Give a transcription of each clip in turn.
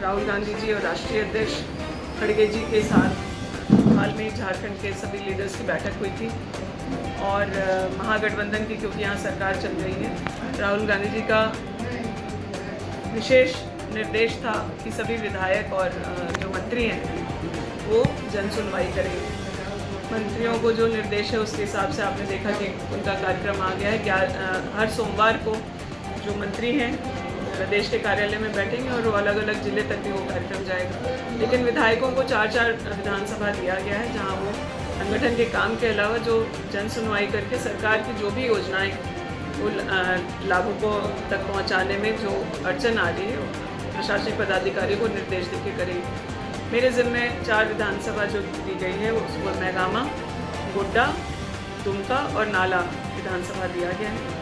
राहुल गांधी जी और राष्ट्रीय अध्यक्ष खड़गे जी के साथ हाल में झारखंड के सभी लीडर्स की बैठक हुई थी और महागठबंधन की, क्योंकि यहाँ सरकार चल रही है, राहुल गांधी जी का विशेष निर्देश था कि सभी विधायक और जो मंत्री हैं वो जन सुनवाई करेंगे। मंत्रियों को जो निर्देश है उसके हिसाब से आपने देखा कि उनका कार्यक्रम आ गया है। हर सोमवार को जो मंत्री हैं प्रदेश के कार्यालय में बैठेंगे और वो अलग अलग जिले तक भी वो कार्यक्रम जाएगा। लेकिन विधायकों को 4-4 विधानसभा दिया गया है जहां वो संगठन के काम के अलावा जो जन सुनवाई करके सरकार की जो भी योजनाएं वो लाभुकों तक पहुंचाने में जो अड़चन आ रही है प्रशासनिक पदाधिकारी को निर्देश देके करेंगे। मेरे ज़िम्मे 4 विधानसभा जो दी गई है उसको मैगामा, गोड्डा, दुमका और नाला विधानसभा दिया गया है।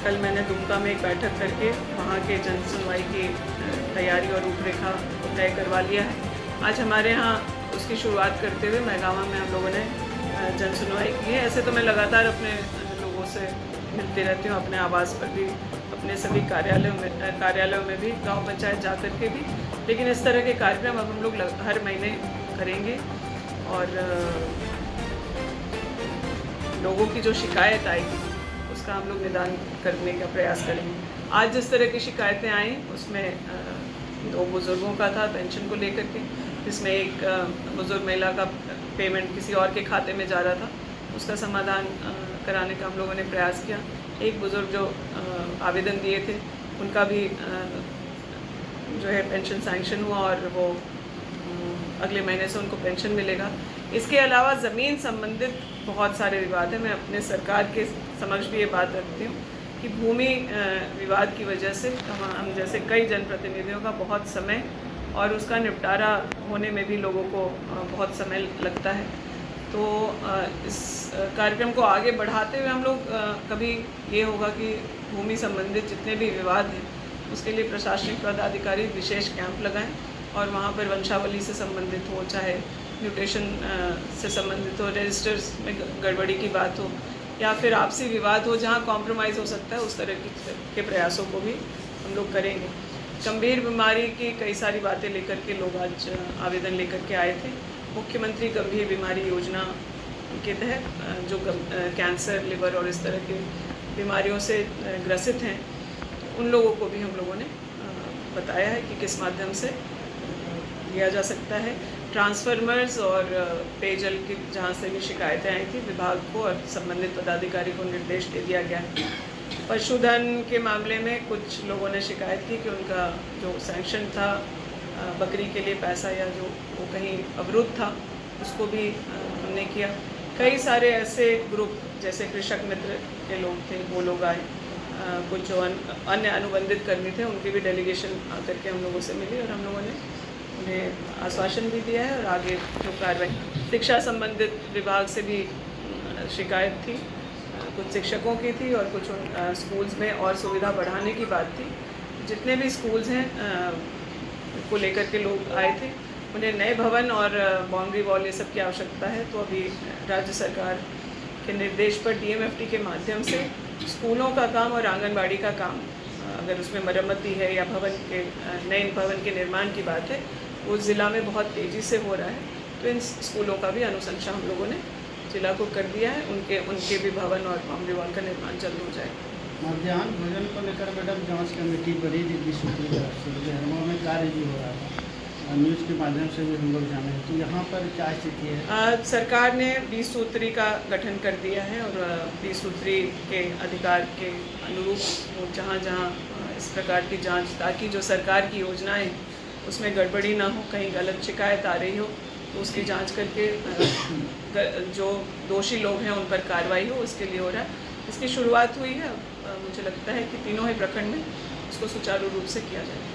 कल मैंने दुमका में एक बैठक करके वहाँ के जन सुनवाई की तैयारी और रूपरेखा तय करवा लिया है। आज हमारे यहाँ उसकी शुरुआत करते हुए मैगामा में हम लोगों ने जन सुनवाई की है। ऐसे तो मैं लगातार अपने लोगों से मिलती रहती हूँ, अपने आवास पर भी, अपने सभी कार्यालयों में भी, गांव पंचायत जा कर के भी, लेकिन इस तरह के कार्यक्रम अब हम लोग हर महीने करेंगे और लोगों की जो शिकायत आएगी उसका हम लोग निदान करने का प्रयास करेंगे। आज जिस तरह की शिकायतें आई उसमें 2 बुज़ुर्गों का था पेंशन को लेकर के, जिसमें एक बुज़ुर्ग महिला का पेमेंट किसी और के खाते में जा रहा था, उसका समाधान कराने का हम लोगों ने प्रयास किया। एक बुज़ुर्ग जो आवेदन दिए थे उनका भी जो है पेंशन सैंक्शन हुआ और वो अगले महीने से उनको पेंशन मिलेगा। इसके अलावा ज़मीन संबंधित बहुत सारे विवाद हैं। मैं अपने सरकार के समक्ष भी ये बात रखती हूँ कि भूमि विवाद की वजह से हम जैसे कई जनप्रतिनिधियों का बहुत समय और उसका निपटारा होने में भी लोगों को बहुत समय लगता है। तो इस कार्यक्रम को आगे बढ़ाते हुए हम लोग कभी ये होगा कि भूमि संबंधित जितने भी विवाद हैं उसके लिए प्रशासनिक पदाधिकारी विशेष कैंप लगाएं और वहाँ पर वंशावली से संबंधित हो, चाहे म्यूटेशन से संबंधित हो, रजिस्टर्स में गड़बड़ी की बात हो या फिर आपसी विवाद हो, जहाँ कॉम्प्रोमाइज़ हो सकता है उस तरह के प्रयासों को भी हम लोग करेंगे। गंभीर बीमारी की कई सारी बातें लेकर के लोग आज आवेदन लेकर के आए थे। मुख्यमंत्री गंभीर बीमारी योजना के तहत जो कैंसर, लिवर और इस तरह की बीमारियों से ग्रसित हैं उन लोगों को भी हम लोगों ने बताया है कि किस माध्यम से लिया जा सकता है। ट्रांसफार्मर्स और पेयजल की जहाँ से भी शिकायतें आई थी विभाग को और संबंधित पदाधिकारी को निर्देश दे दिया गया है। पशुधन के मामले में कुछ लोगों ने शिकायत की कि उनका जो सैंक्शन था बकरी के लिए पैसा या जो वो कहीं अवरुद्ध था उसको भी हमने किया। कई सारे ऐसे ग्रुप जैसे कृषक मित्र के लोग थे वो लोग आए, कुछ जो अन्य अनुबंधित कर्मी थे उनकी भी डेलीगेशन आकर के हम लोगों से मिली और हम लोगों ने उन्हें आश्वासन भी दिया है और आगे जो कार्रवाई। शिक्षा संबंधित विभाग से भी शिकायत थी, कुछ शिक्षकों की थी और कुछ स्कूल्स में और सुविधा बढ़ाने की बात थी। जितने भी स्कूल्स हैं को लेकर के लोग आए थे, उन्हें नए भवन और बाउंड्री वॉल ये सब की आवश्यकता है। तो अभी राज्य सरकार के निर्देश पर DMFT के माध्यम से स्कूलों का काम और आंगनबाड़ी का काम, अगर उसमें मरम्मती है या नए भवन के निर्माण की बात है, वो ज़िला में बहुत तेज़ी से हो रहा है। तो इन स्कूलों का भी अनुशंसा हम लोगों ने जिला को कर दिया है, उनके भी भवन और बाउंड्री वॉल का निर्माण जल्द हो जाएगा। मध्याह्न भोजन को लेकर मैडम जांच कमेटी बड़ी दिल्ली सूत्री तरफ से बिहार में कार्य भी हो रहा था, न्यूज़ के माध्यम से भी हम लोग जाने हैं, तो यहाँ पर क्या स्थिति है? सरकार ने 20 सूत्री का गठन कर दिया है और 20 सूत्री के अधिकार के अनुरूप जहाँ जहाँ इस प्रकार की जांच, ताकि जो सरकार की योजनाएं उसमें गड़बड़ी ना हो, कहीं गलत शिकायत आ रही हो तो उसकी जांच करके जो दोषी लोग हैं उन पर कार्रवाई हो, उसके लिए हो रहा है। इसकी शुरुआत हुई है। मुझे लगता है कि तीनों ही प्रखंड में इसको सुचारू रूप से किया जाएगा।